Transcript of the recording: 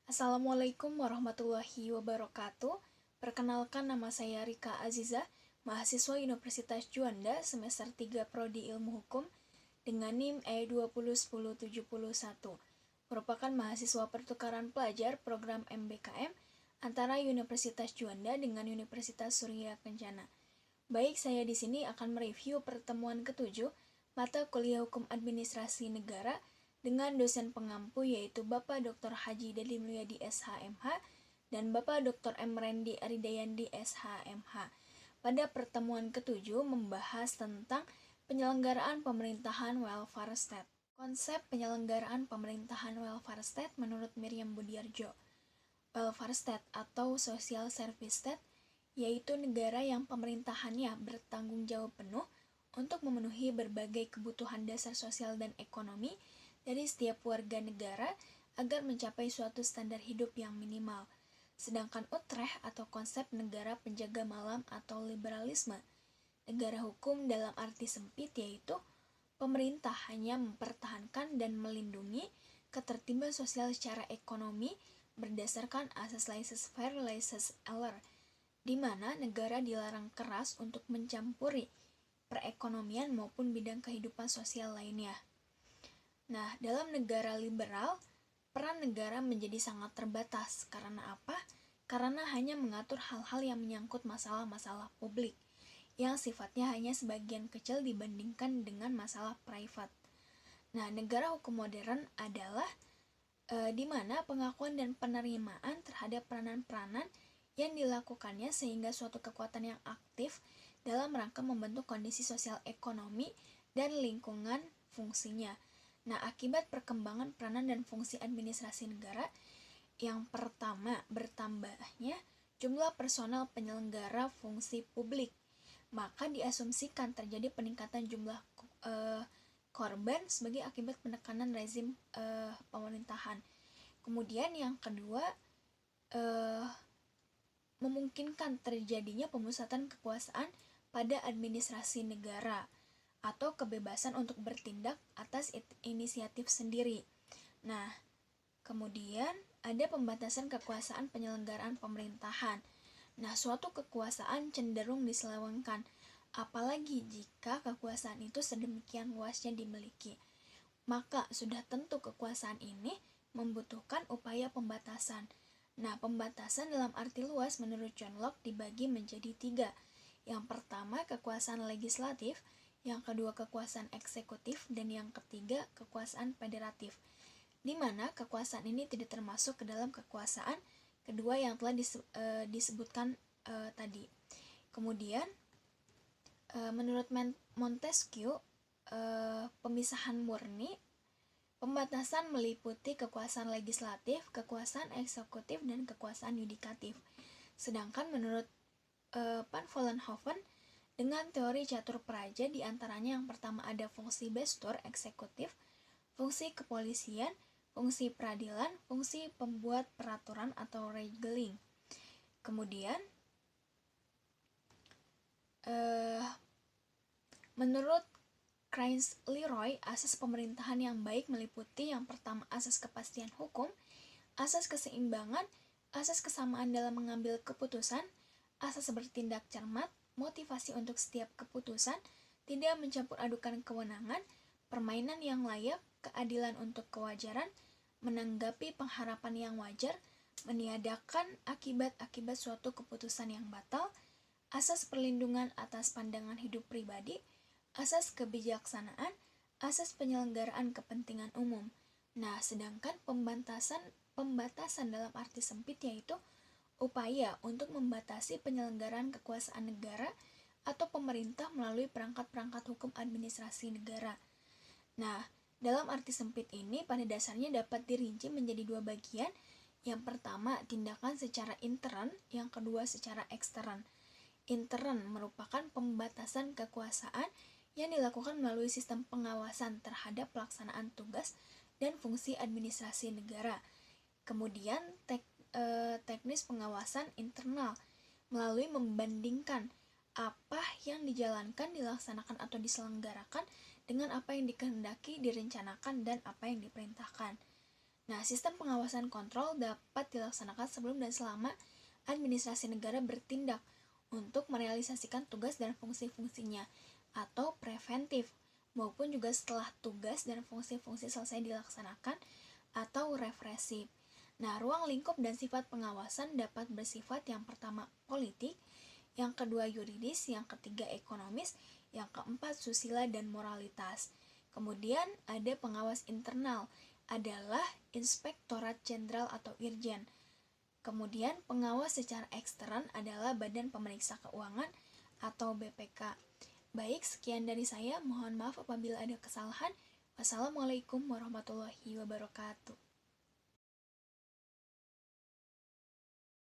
Assalamualaikum warahmatullahi wabarakatuh. Perkenalkan, nama saya Rika Azizah, mahasiswa Universitas Juanda semester 3 Prodi Ilmu Hukum dengan NIM E2010771. Merupakan mahasiswa pertukaran pelajar program MBKM antara Universitas Juanda dengan Universitas Surya Kencana. Baik, saya di sini akan mereview pertemuan ketujuh mata kuliah Hukum Administrasi Negara dengan dosen pengampu yaitu Bapak Dr. Haji Dadi Mulyadi SHMH dan Bapak Dr. M. Rendi Aridayandi SHMH. Pada pertemuan ketujuh membahas tentang penyelenggaraan pemerintahan welfare state. Konsep penyelenggaraan pemerintahan welfare state menurut Miriam Budiarjo. Welfare state atau social service state yaitu negara yang pemerintahannya bertanggung jawab penuh untuk memenuhi berbagai kebutuhan dasar sosial dan ekonomi dari setiap warga negara agar mencapai suatu standar hidup yang minimal. Sedangkan Utrecht atau konsep negara penjaga malam atau liberalisme, negara hukum dalam arti sempit yaitu pemerintah hanya mempertahankan dan melindungi ketertiban sosial secara ekonomi berdasarkan asas laissez-faire laissez-aller, di mana negara dilarang keras untuk mencampuri perekonomian maupun bidang kehidupan sosial lainnya. Nah, dalam negara liberal, peran negara menjadi sangat terbatas. Karena apa? Karena hanya mengatur hal-hal yang menyangkut masalah-masalah publik, yang sifatnya hanya sebagian kecil dibandingkan dengan masalah privat. Nah, negara hukum modern adalah di mana pengakuan dan penerimaan terhadap peranan-peranan yang dilakukannya sehingga suatu kekuatan yang aktif dalam rangka membentuk kondisi sosial ekonomi dan lingkungan fungsinya. Nah, akibat perkembangan peranan dan fungsi administrasi negara, yang pertama bertambahnya jumlah personal penyelenggara fungsi publik, maka diasumsikan terjadi peningkatan jumlah korban sebagai akibat penekanan rezim pemerintahan. Kemudian yang kedua, memungkinkan terjadinya pemusatan kekuasaan pada administrasi negara atau kebebasan untuk bertindak atas inisiatif sendiri. Nah, kemudian ada pembatasan kekuasaan penyelenggaraan pemerintahan. Nah, suatu kekuasaan cenderung diselewengkan, apalagi jika kekuasaan itu sedemikian luasnya dimiliki. Maka sudah tentu kekuasaan ini membutuhkan upaya pembatasan. Nah, pembatasan dalam arti luas menurut John Locke dibagi menjadi 3. Yang pertama, kekuasaan legislatif, yang kedua kekuasaan eksekutif, dan yang ketiga kekuasaan federatif, di mana kekuasaan ini tidak termasuk ke dalam kekuasaan kedua yang telah disebutkan tadi. Kemudian menurut Montesquieu, pemisahan murni pembatasan meliputi kekuasaan legislatif, kekuasaan eksekutif, dan kekuasaan yudikatif. Sedangkan menurut Van Vollenhoven, dengan teori catur praja diantaranya yang pertama ada fungsi bestur eksekutif, fungsi kepolisian, fungsi peradilan, fungsi pembuat peraturan atau regeling. Kemudian menurut Keynes Leroy, asas pemerintahan yang baik meliputi yang pertama asas kepastian hukum, asas keseimbangan, asas kesamaan dalam mengambil keputusan, asas bertindak cermat, motivasi untuk setiap keputusan, tidak mencampur adukan kewenangan, permainan yang layak, keadilan untuk kewajaran, menanggapi pengharapan yang wajar, meniadakan akibat-akibat suatu keputusan yang batal, asas perlindungan atas pandangan hidup pribadi, asas kebijaksanaan, asas penyelenggaraan kepentingan umum. Nah, sedangkan pembatasan dalam arti sempit yaitu upaya untuk membatasi penyelenggaraan kekuasaan negara atau pemerintah melalui perangkat-perangkat hukum administrasi negara. Nah, dalam arti sempit ini pada dasarnya dapat dirinci menjadi 2 bagian. Yang pertama, tindakan secara intern, yang kedua secara ekstern. Intern merupakan pembatasan kekuasaan yang dilakukan melalui sistem pengawasan terhadap pelaksanaan tugas dan fungsi administrasi negara. Kemudian teknis pengawasan internal melalui membandingkan apa yang dijalankan, dilaksanakan atau diselenggarakan dengan apa yang dikehendaki, direncanakan, dan apa yang diperintahkan. Nah, sistem pengawasan kontrol dapat dilaksanakan sebelum dan selama administrasi negara bertindak untuk merealisasikan tugas dan fungsi-fungsinya, atau preventif, maupun juga setelah tugas dan fungsi-fungsi selesai dilaksanakan, atau represif. Nah, ruang lingkup dan sifat pengawasan dapat bersifat yang pertama politik, yang kedua yuridis, yang ketiga ekonomis, yang keempat susila dan moralitas. Kemudian ada pengawas internal, adalah Inspektorat Jenderal atau Irjen. Kemudian pengawas secara ekstern adalah Badan Pemeriksa Keuangan atau BPK. Baik, sekian dari saya. Mohon maaf apabila ada kesalahan. Wassalamualaikum warahmatullahi wabarakatuh.